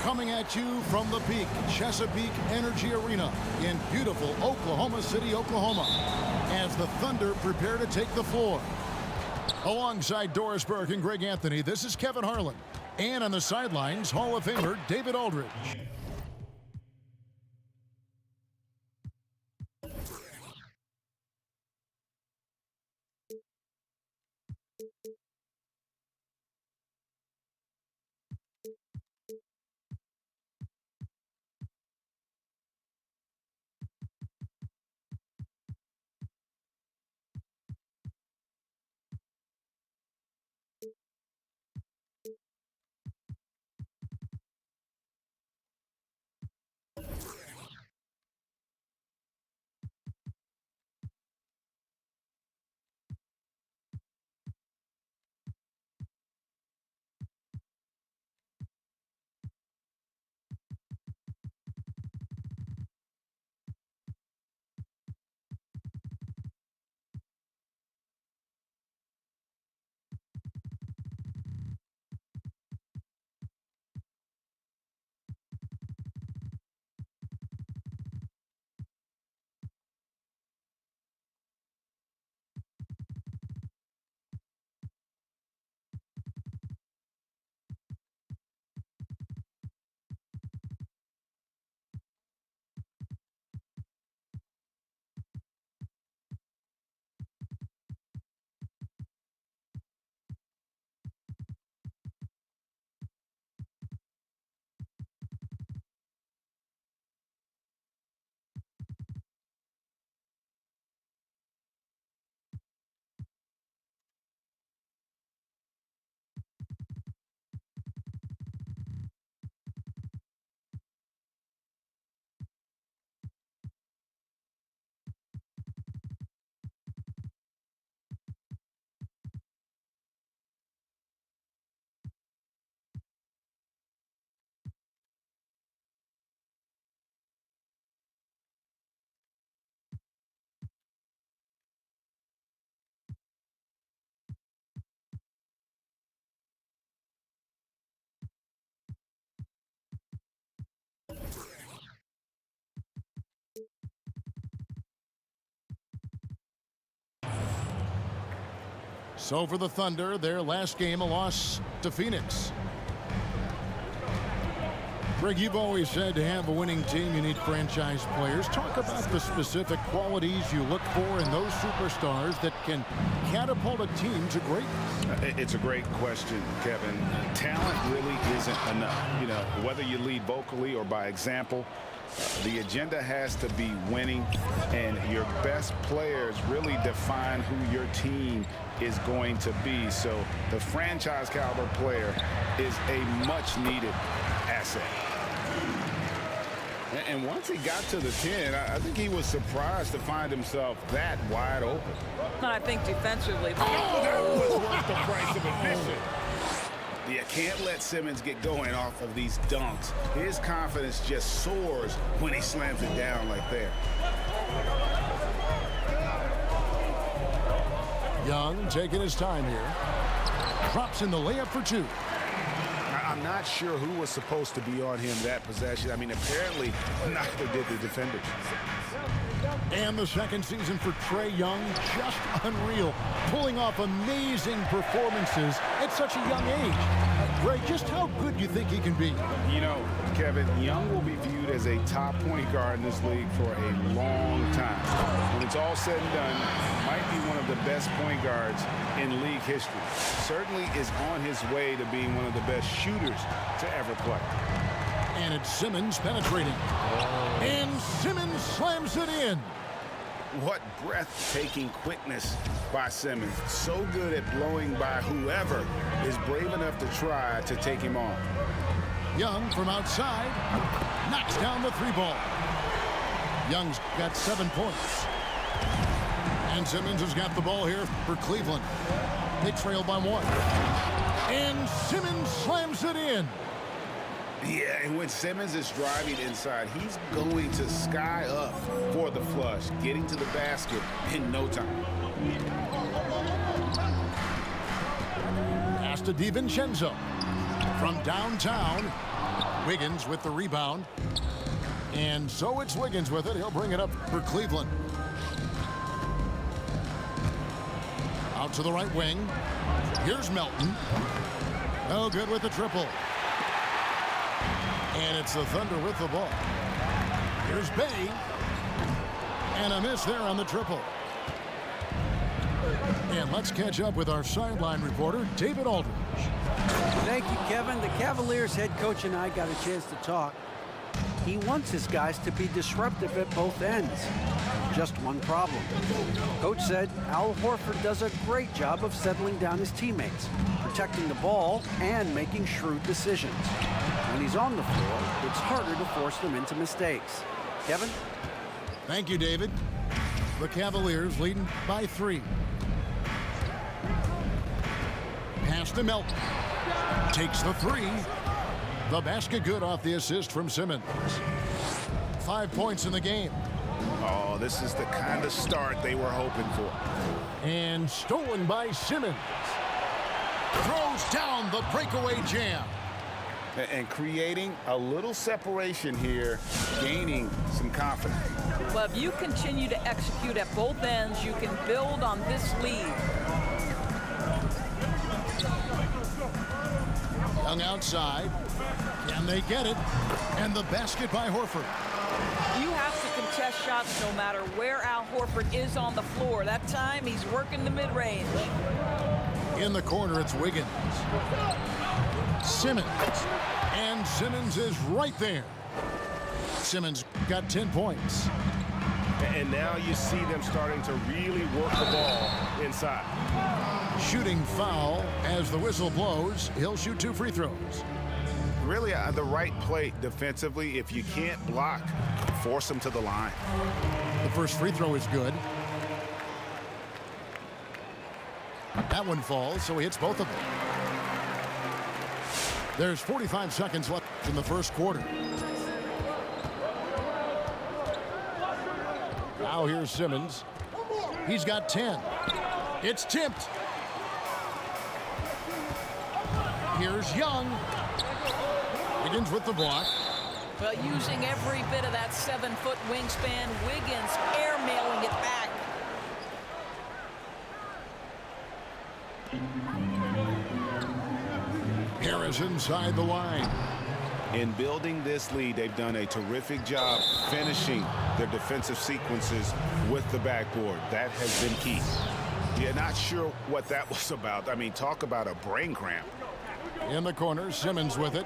Coming at you from the peak, Chesapeake Energy Arena in beautiful Oklahoma City, Oklahoma, as the Thunder prepare to take the floor. Alongside Doris Burke and Greg Anthony, this is Kevin Harlan. And on the sidelines, Hall of Famer David Aldridge. So for the Thunder, their last game, a loss to Phoenix. Greg, you've always said to have a winning team, you need franchise players. Talk about the specific qualities you look for in those superstars that can catapult a team to greatness. It's a great question, Kevin. Talent really isn't enough. You know, whether you lead vocally or by example, the agenda has to be winning, and your best players really define who your team is going to be. So the franchise caliber player is a much needed asset. And once he got to the 10, I think he was surprised to find himself that wide open. I think defensively. Oh, that was worth the price of admission. You can't let Simmons get going off of these dunks. His confidence just soars when he slams it down like that. Young taking his time here. Drops in the layup for two. I'm not sure who was supposed to be on him that possession. I mean, apparently neither did the defenders. And the second season for Trae Young, just unreal. Pulling off amazing performances at such a young age. Greg, just how good do you think he can be? You know, Kevin, Young will be viewed as a top point guard in this league for a long time. When it's all said and done, might be one of the best point guards in league history. Certainly is on his way to being one of the best shooters to ever play. And it's Simmons penetrating. And Simmons slams it in. What breathtaking quickness by Simmons. So good at blowing by whoever is brave enough to try to take him on. Young from outside knocks down the three ball. Young's got 7 points. And Simmons has got the ball here for Cleveland. They trail by 1. And Simmons slams it in. Yeah, and when Simmons is driving inside, he's going to sky up for the flush, getting to the basket in no time. Pass to DiVincenzo. From downtown, Wiggins with the rebound. And so it's Wiggins with it. He'll bring it up for Cleveland. Out to the right wing. Here's Melton. No good with the triple. And it's the Thunder with the ball. Here's Bay. And a miss there on the triple. And let's catch up with our sideline reporter, David Aldridge. Thank you, Kevin. The Cavaliers head coach and I got a chance to talk. He wants his guys to be disruptive at both ends. Just one problem. Coach said Al Horford does a great job of settling down his teammates, protecting the ball, and making shrewd decisions. When he's on the floor, it's harder to force them into mistakes. Kevin? Thank you, David. The Cavaliers leading by 3. Pass to Melton. Takes the 3. The basket good off the assist from Simmons. 5 points in the game. Oh, this is the kind of start they were hoping for. And stolen by Simmons. Throws down the breakaway jam. And creating a little separation here, gaining some confidence. Well, if you continue to execute at both ends, you can build on this lead. Young outside. Can they get it? And the basket by Horford. You have to contest shots no matter where Al Horford is on the floor. That time, he's working the mid-range. In the corner, it's Wiggins. Simmons. And Simmons is right there. Simmons got 10 points. And now you see them starting to really work the ball inside. Shooting foul as the whistle blows. He'll shoot 2 free throws. Really the right play defensively. If you can't block, force them to the line. The first free throw is good. That one falls, so he hits both of them. There's 45 seconds left in the first quarter. Now here's Simmons. He's got 10. It's tipped. Here's Young. Wiggins with the block. Well, using every bit of that 7-foot wingspan, Wiggins airmailing it back. Harris inside the line. In building this lead, they've done a terrific job finishing their defensive sequences with the backboard. That has been key. You're not sure what that was about. I mean, talk about a brain cramp. In the corner, Simmons with it.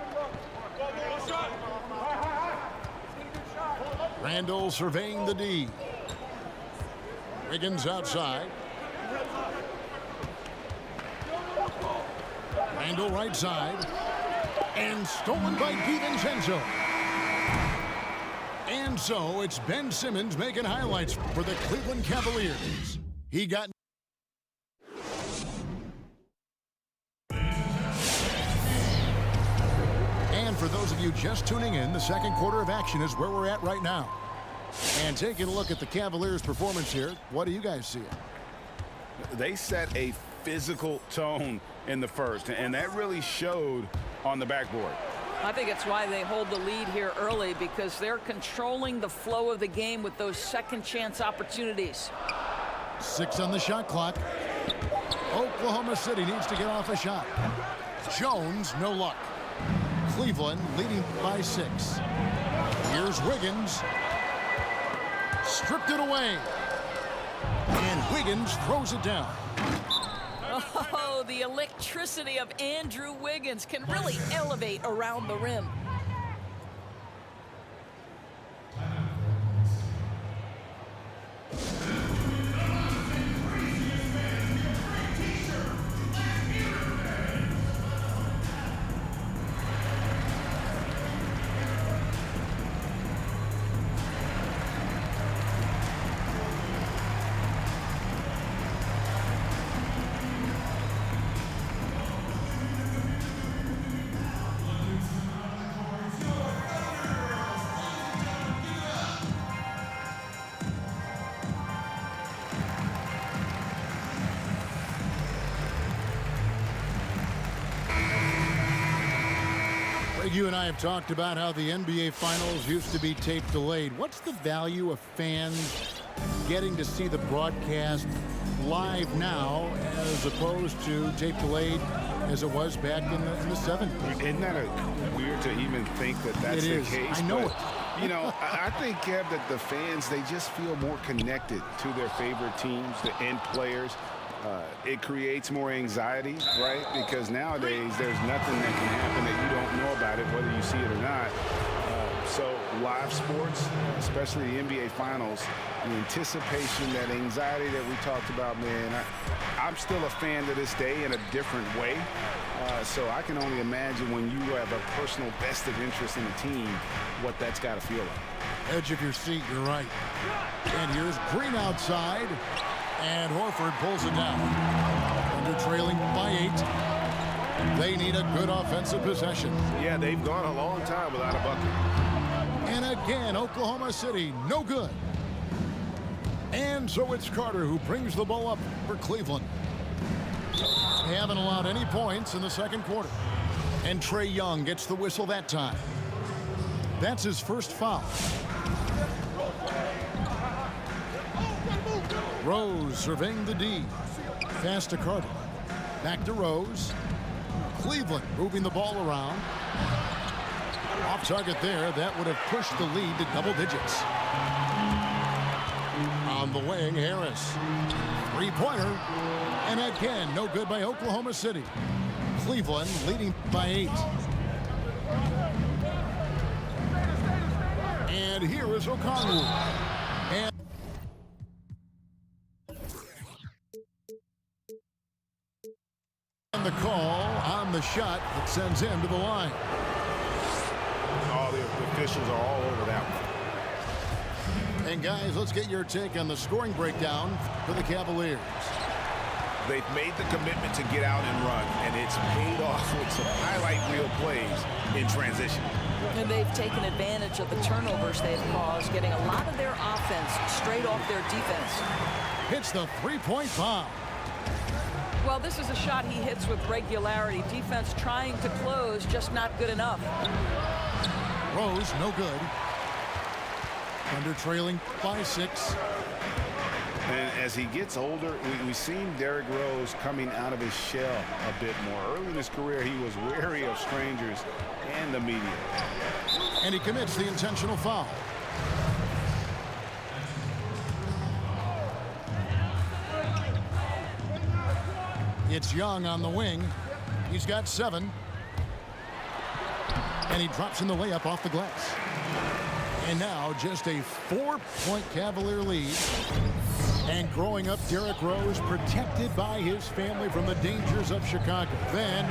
Randall surveying the D. Wiggins outside. Randall right side. And stolen by DiVincenzo. And so it's Ben Simmons making highlights for the Cleveland Cavaliers. He got... And for those of you just tuning in, the second quarter of action is where we're at right now. And taking a look at the Cavaliers' performance here, what do you guys see? They set a physical tone in the first, and that really showed on the backboard. I think it's why they hold the lead here early, because they're controlling the flow of the game with those second chance opportunities. 6 on the shot clock. Oklahoma City needs to get off a shot. Jones, no luck. Cleveland leading by 6. Here's Wiggins. Stripped it away. And Wiggins throws it down. Oh, the electricity of Andrew Wiggins can really elevate around the rim. I have talked about how the NBA Finals used to be tape delayed. What's the value of fans getting to see the broadcast live now as opposed to tape delayed as it was back in the 70s? Isn't that weird to even think that that's the case? I know but, it. You know, I think, Kev, that the fans, they just feel more connected to their favorite teams, the end players. It creates more anxiety, right? Because nowadays there's nothing that can happen that you don't know about it, whether you see it or not. So live sports, especially the NBA Finals, the anticipation, that anxiety that we talked about, man, I'm still a fan to this day in a different way. So I can only imagine when you have a personal vested interest in a team, what that's got to feel like. Edge of your seat, you're right. And here's Green outside. And Horford pulls it down. Under trailing by 8. They need a good offensive possession. Yeah, they've gone a long time without a bucket. And again, Oklahoma City, no good. And so it's Carter who brings the ball up for Cleveland. They haven't allowed any points in the second quarter. And Trae Young gets the whistle that time. That's his first foul. Rose surveying the D. Pass to Carter. Back to Rose. Cleveland moving the ball around. Off target there. That would have pushed the lead to double digits. On the wing, Harris. Three-pointer. And again, no good by Oklahoma City. Cleveland leading by 8. And here is O'Connell. And the call on the shot that sends him to the line. Oh, the officials are all over that one. And guys, let's get your take on the scoring breakdown for the Cavaliers. They've made the commitment to get out and run, and it's paid off with some highlight reel plays in transition. And they've taken advantage of the turnovers they've caused, getting a lot of their offense straight off their defense. Hits the three-point bomb. Well, this is a shot he hits with regularity. Defense trying to close, just not good enough. Rose, no good. Under trailing by 6. And as he gets older, we've seen Derrick Rose coming out of his shell a bit more. Early in his career, he was wary of strangers and the media. And he commits the intentional foul. It's Young on the wing. He's got 7. And he drops in the layup off the glass. And now just a 4-point Cavalier lead. And growing up, Derrick Rose protected by his family from the dangers of Chicago. Then,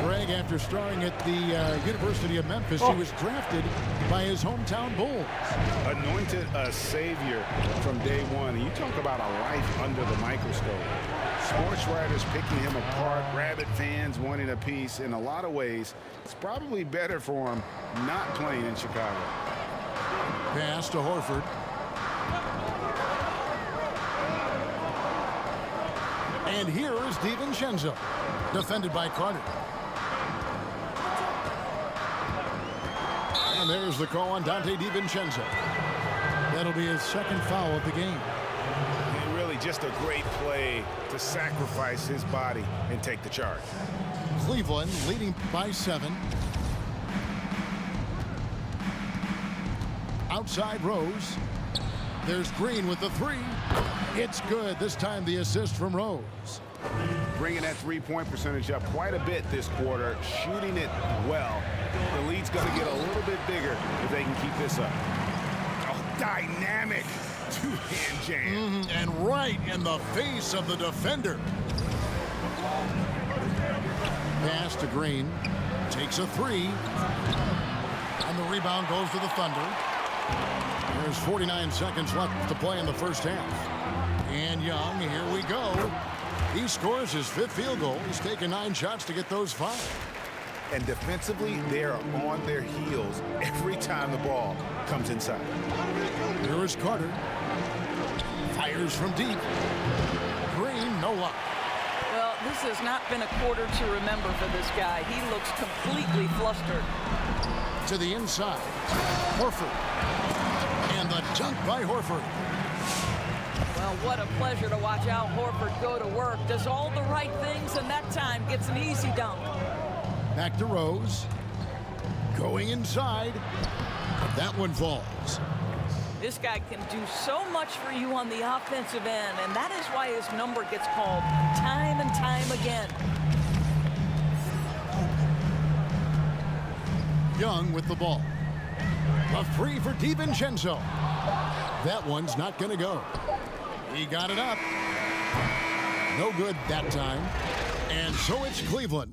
Greg, after starring at the University of Memphis, he was drafted by his hometown Bulls. Anointed a savior from day one. And you talk about a life under the microscope. Sports writers picking him apart, rabid fans wanting a piece. In a lot of ways, it's probably better for him not playing in Chicago. Pass to Horford. And here is DiVincenzo, defended by Carter. And there's the call on Dante DiVincenzo. That'll be his second foul of the game. And really just a great play to sacrifice his body and take the charge. Cleveland leading by 7. Outside Rose. There's Green with the 3. It's good. This time the assist from Rose. Bringing that three-point percentage up quite a bit this quarter, shooting it well. The lead's going to get a little bit bigger if they can keep this up. Oh, dynamic two-hand jam. And right in the face of the defender. Pass to Green. Takes a 3. And the rebound goes to the Thunder. There's 49 seconds left to play in the first half. And Young, here we go. He scores his 5th field goal. He's taken 9 shots to get those 5. And defensively, they're on their heels every time the ball comes inside. Here is Carter. Fires from deep. Green, no luck. Well, this has not been a quarter to remember for this guy. He looks completely flustered. To the inside. Horford. And the dunk by Horford. Well, what a pleasure to watch Al Horford go to work. Does all the right things, and that time gets an easy dunk. Back to Rose. Going inside. That one falls. This guy can do so much for you on the offensive end, and that is why his number gets called time and time again. Young with the ball. A free for DiVincenzo. That one's not going to go. He got it up. No good that time. And so it's Cleveland.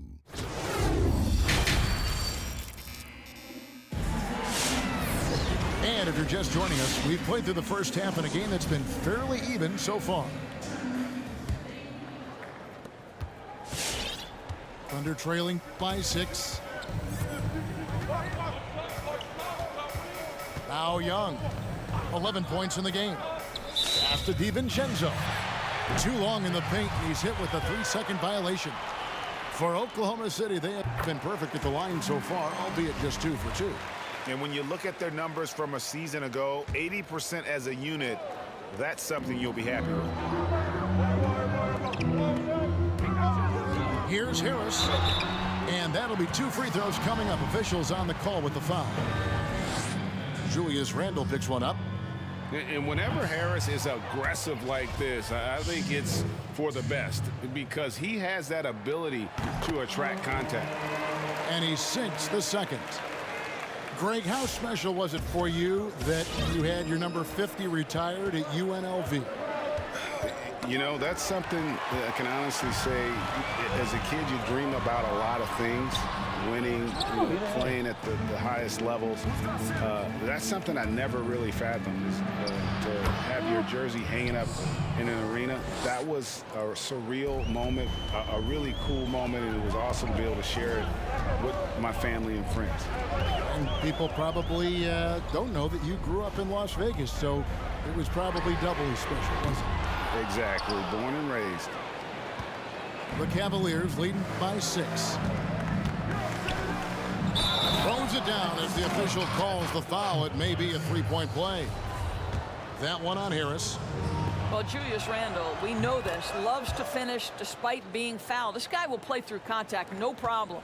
And if you're just joining us, we've played through the first half in a game that's been fairly even so far. Thunder trailing by 6. Now Young, 11 points in the game. Pass to DiVincenzo. Too long in the paint. He's hit with a 3-second violation. For Oklahoma City, they have been perfect at the line so far, albeit just 2 for 2. And when you look at their numbers from a season ago, 80% as a unit, that's something you'll be happy with. Here's Harris. And that'll be 2 free throws coming up. Officials on the call with the foul. Julius Randle picks one up. And whenever Harris is aggressive like this, I think it's for the best because he has that ability to attract contact. And he sinks the second. Greg, how special was it for you that you had your number 50 retired at UNLV? You know, that's something that I can honestly say, as a kid, you dream about a lot of things, winning, playing at the highest levels. That's something I never really fathomed, is to have your jersey hanging up in an arena. That was a surreal moment, a really cool moment, and it was awesome to be able to share it with my family and friends. And people probably don't know that you grew up in Las Vegas, so it was probably doubly special, wasn't it? Exactly, born and raised. The Cavaliers leading by 6. Throws it down as the official calls the foul. It may be a 3-point play. That one on Harris. Well, Julius Randle, we know this, loves to finish despite being fouled. This guy will play through contact, no problem.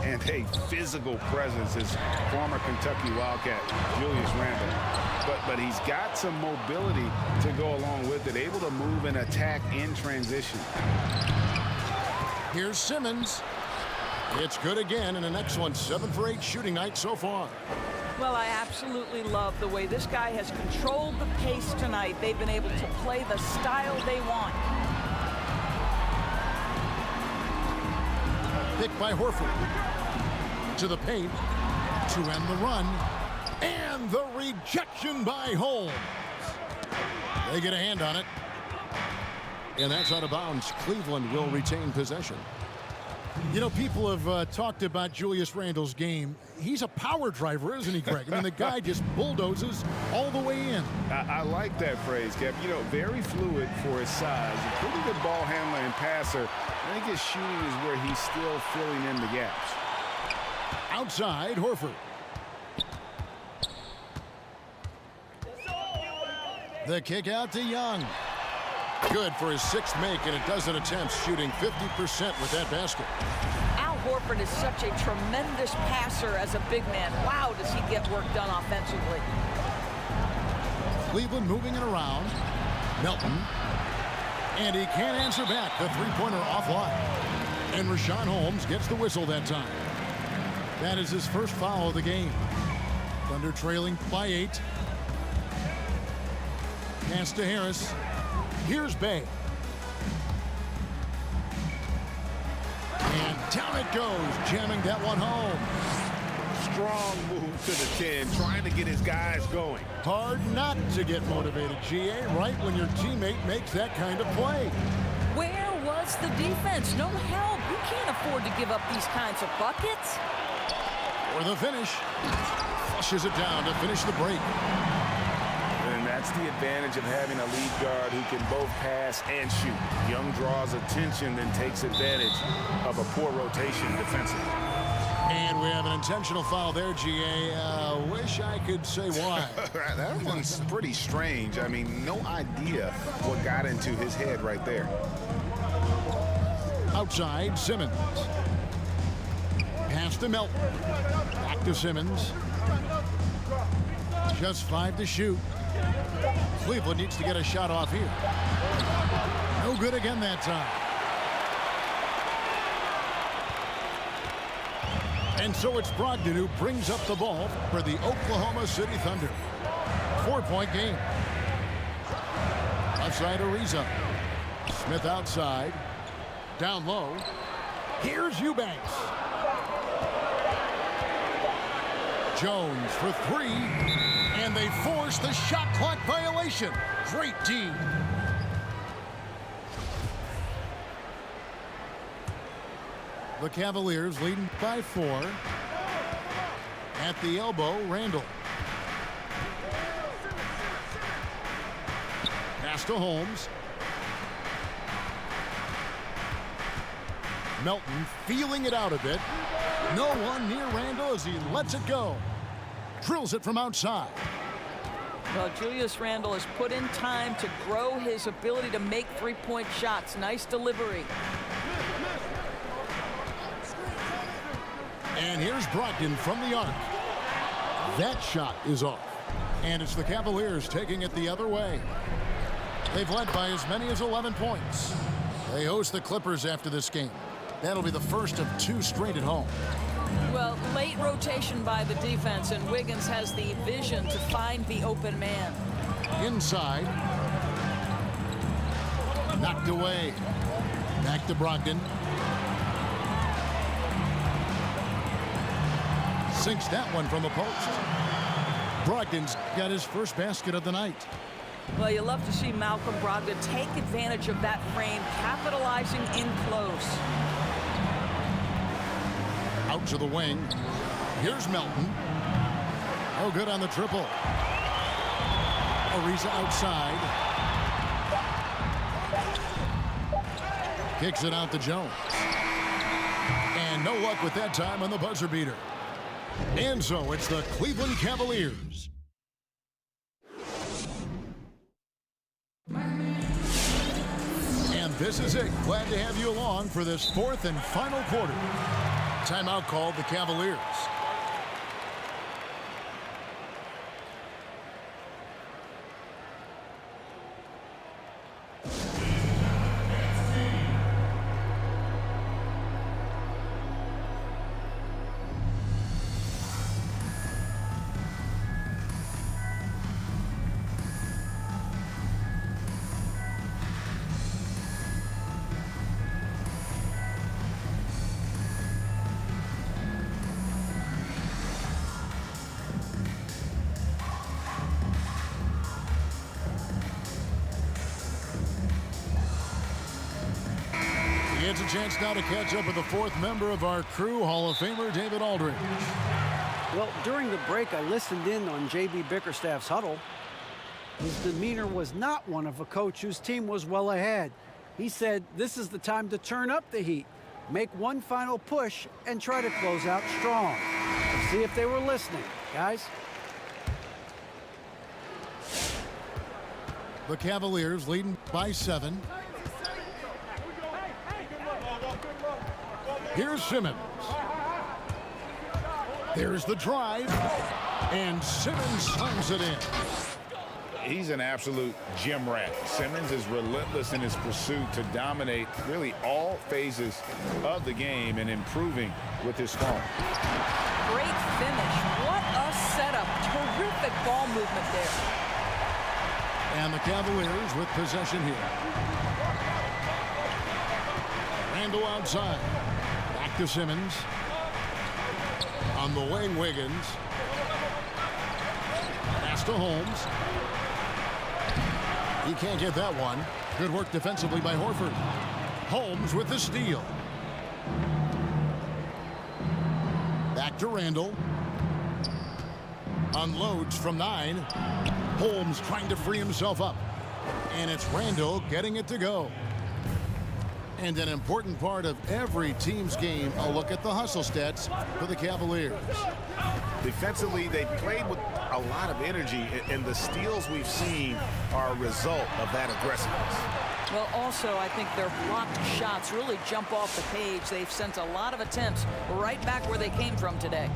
And a physical presence is former Kentucky Wildcat Julius Randle. But he's got some mobility to go along with it, able to move and attack in transition. Here's Simmons. It's good again, and the next one, 7 for 8 shooting night so far. Well, I absolutely love the way this guy has controlled the pace tonight. They've been able to play the style they want. Picked by Horford. To the paint. To end the run. And the rejection by Holmes. They get a hand on it. And that's out of bounds. Cleveland will retain possession. You know, people have talked about Julius Randle's game. He's a power driver, isn't he, Greg? I mean, the guy just bulldozes all the way in. I like that phrase, Kev. You know, very fluid for his size. A pretty good ball handler and passer. I think his shooting is where he's still filling in the gaps. Outside, Horford. The kick out to Young. Good for his 6th make, and a dozen attempts, shooting 50% with that basket. Al Horford is such a tremendous passer as a big man. Wow, does he get work done offensively. Cleveland moving it around. Melton. And he can't answer back. The three-pointer offline. And Rashawn Holmes gets the whistle that time. That is his first foul of the game. Thunder trailing by 8. Pass to Harris. Here's Bay. And down it goes, jamming that one home. Strong move to the 10, trying to get his guys going. Hard not to get motivated, GA, right when your teammate makes that kind of play. Where was the defense? No help. You can't afford to give up these kinds of buckets. For the finish. Flushes it down to finish the break. And that's the advantage of having a lead guard who can both pass and shoot. Young draws attention, then takes advantage of a poor rotation defensively. And And we have an intentional foul there, GA. Wish I could say why. That one's pretty strange. I mean, no idea what got into his head right there. Outside, Simmons. Pass to Melton. Back to Simmons. Just 5 to shoot. Cleveland needs to get a shot off here. No good again that time. And so it's Brogdon who brings up the ball for the Oklahoma City Thunder. 4-point game. Outside Ariza. Smith outside. Down low. Here's Eubanks. Jones for 3. And they force the shot clock violation. Great D. The Cavaliers leading by 4. At the elbow, Randall. Pass to Holmes. Melton feeling it out a bit. No one near Randall as he lets it go. Drills it from outside. Well, Julius Randle has put in time to grow his ability to make three-point shots. Nice delivery. And here's Brogdon from the arc. That shot is off. And it's the Cavaliers taking it the other way. They've led by as many as 11 points. They host the Clippers after this game. That'll be the first of 2 straight at home. Well, late rotation by the defense, and Wiggins has the vision to find the open man. Inside. Knocked away. Back to Brogdon. Sinks that one from the post. Brogdon's got his first basket of the night. Well, you love to see Malcolm Brogdon take advantage of that frame, capitalizing in close. Out to the wing. Here's Melton. Oh, good on the triple. Ariza outside. Kicks it out to Jones. And no luck with that time on the buzzer beater. And so it's the Cleveland Cavaliers. And this is it. Glad to have you along for this 4th and final quarter. Timeout called the Cavaliers. It's a chance now to catch up with the 4th member of our crew, Hall of Famer David Aldridge. Well, during the break, I listened in on J.B. Bickerstaff's huddle. His demeanor was not one of a coach whose team was well ahead. He said this is the time to turn up the heat, make one final push, and try to close out strong. Let's see if they were listening, guys. The Cavaliers leading by 7. Here's Simmons. There's the drive. And Simmons slams it in. He's an absolute gym rat. Simmons is relentless in his pursuit to dominate really all phases of the game and improving with his form. Great finish. What a setup. Terrific ball movement there. And the Cavaliers with possession here. Randall outside. Back to Simmons. On the wing, Wiggins. Pass to Holmes. He can't get that one. Good work defensively by Horford. Holmes with the steal. Back to Randall. Unloads from 9. Holmes trying to free himself up. And it's Randall getting it to go. And an important part of every team's game, a look at the hustle stats for the Cavaliers. Defensively, they played with a lot of energy, and the steals we've seen are a result of that aggressiveness. Well, also, I think their blocked shots really jump off the page. They've sent a lot of attempts right back where they came from today.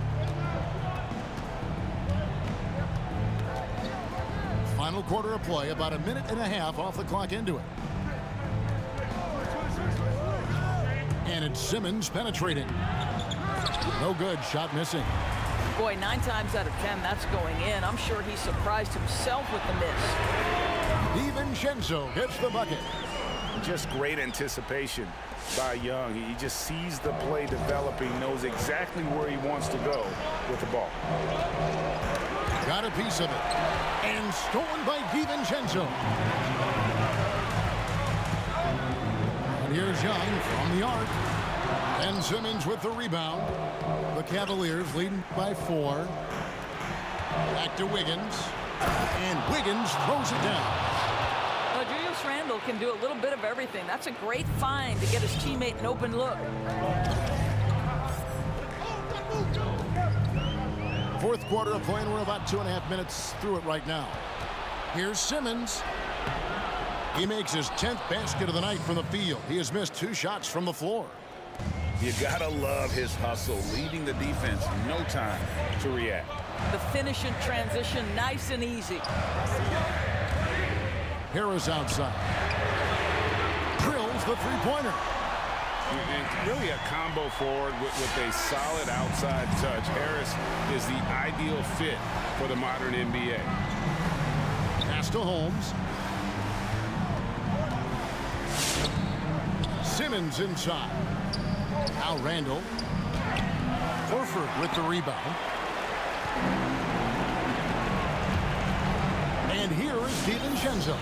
Final quarter of play, about a minute and a half off the clock into it. And it's Simmons penetrating. No good, shot missing. Boy, 9 times out of 10, that's going in. I'm sure he surprised himself with the miss. DiVincenzo gets the bucket. Just great anticipation by Young. He just sees the play developing, knows exactly where he wants to go with the ball. Got a piece of it. And stolen by DiVincenzo. And here's Young from the arc. And Simmons with the rebound. The Cavaliers leading by 4. Back to Wiggins. And Wiggins throws it down. Julius Randle can do a little bit of everything. That's a great find to get his teammate an open look. Fourth quarter of play, and we're about 2.5 minutes through it right now. Here's Simmons. He makes his 10th basket of the night from the field. He has missed 2 shots from the floor. You gotta love his hustle, leading the defense, no time to react. The finish in transition, nice and easy. Harris outside. Drills the three-pointer. And really a combo forward with a solid outside touch. Harris is the ideal fit for the modern NBA. Pass to Holmes. Simmons inside. Now Randle. Horford with the rebound. And here is DiVincenzo.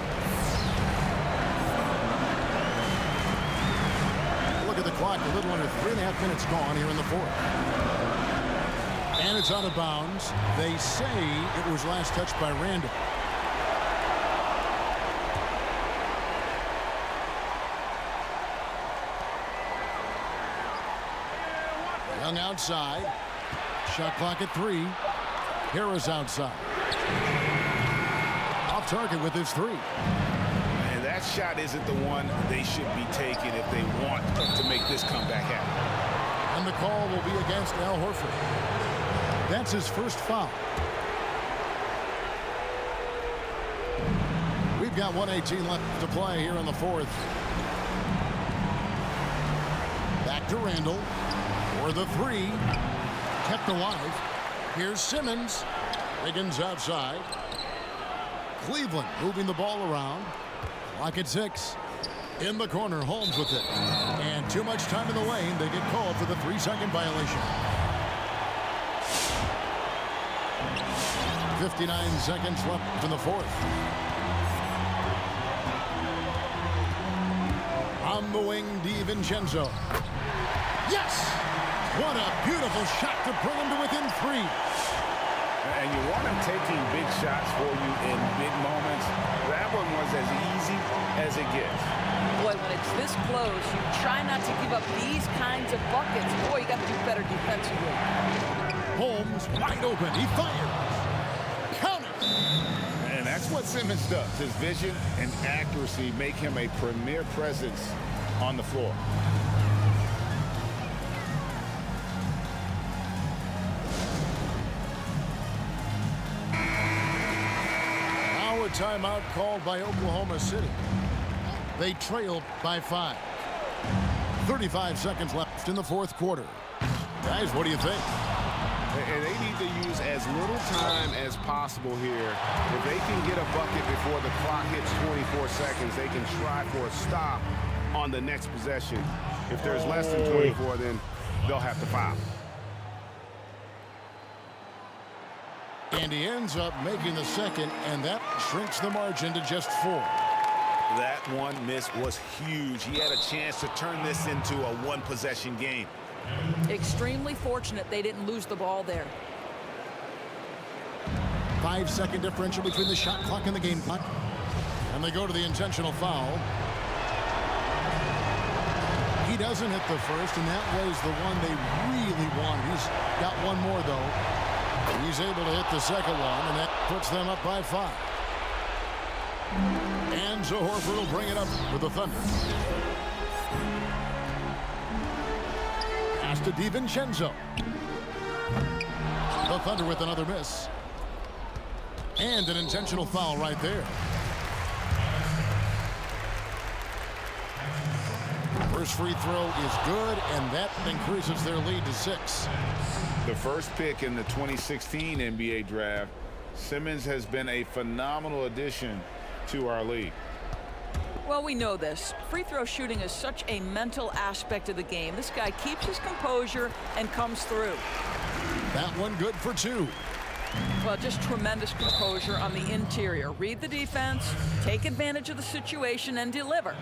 Look at the clock. A little under 3.5 minutes gone here in the fourth. And it's out of bounds. They say it was last touched by Randle. Young outside. Shot clock at 3. Harris outside. Off target with his 3. And that shot isn't the one they should be taking if they want to make this comeback happen. And the call will be against Al Horford. That's his first foul. We've got 1:18 left to play here in the fourth. Back to Randle. For the 3. Kept alive. Here's Simmons. Wiggins outside. Cleveland moving the ball around. Clock at 6. In the corner, Holmes with it. And too much time in the lane. They get called for the 3-second violation. 59 seconds left in the fourth. On the wing, DiVincenzo. Yes! What a beautiful shot to bring him to within 3. And you want him taking big shots for you in big moments. That one was as easy as it gets. Boy, when it's this close, you try not to give up these kinds of buckets. Boy, you got to do better defensively. Holmes wide open. He fires. Count it. And that's what Simmons does. His vision and accuracy make him a premier presence on the floor. Timeout called by Oklahoma City. They trail by 5. 35 seconds left in the fourth quarter. Guys, what do you think? And they need to use as little time as possible here. If they can get a bucket before the clock hits 24 seconds, they can try for a stop on the next possession. If there's less than 24, then they'll have to foul. And he ends up making the second, and that shrinks the margin to just 4. That one miss was huge. He had a chance to turn this into a one-possession game. Extremely fortunate they didn't lose the ball there. 5-second differential between the shot clock and the game clock. And they go to the intentional foul. doesn't hit the first, and that was the one they really wanted. He's got one more, though. He's able to hit the second one, and that puts them up by 5. And so Horford will bring it up for the Thunder. Pass to DiVincenzo. The Thunder with another miss. And an intentional foul right there. First free throw is good, and that increases their lead to 6. The first pick in the 2016 NBA draft, Simmons has been a phenomenal addition to our league. Well, we know this. Free throw shooting is such a mental aspect of the game. This guy keeps his composure and comes through. That one good for 2. Well, just tremendous composure on the interior. Read the defense, take advantage of the situation, and deliver.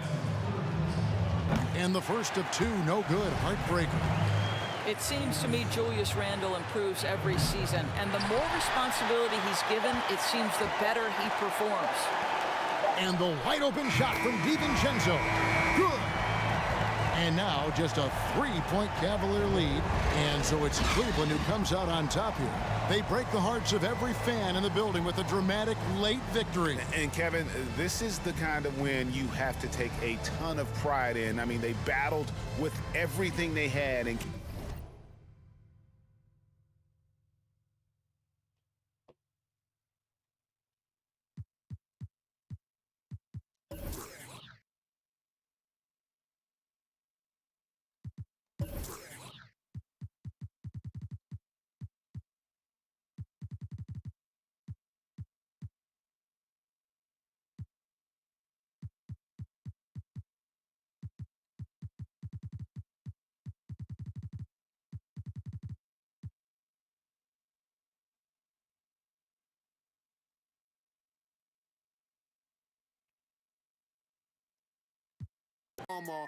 And the first of 2, no good. Heartbreaker. It seems to me Julius Randle improves every season, and the more responsibility he's given, it seems the better he performs. And the wide open shot from DiVincenzo. Good. And now just a 3-point Cavalier lead. And so it's Cleveland who comes out on top here. They break the hearts of every fan in the building with a dramatic late victory. And Kevin, this is the kind of win you have to take a ton of pride in. I mean, they battled with everything they had. And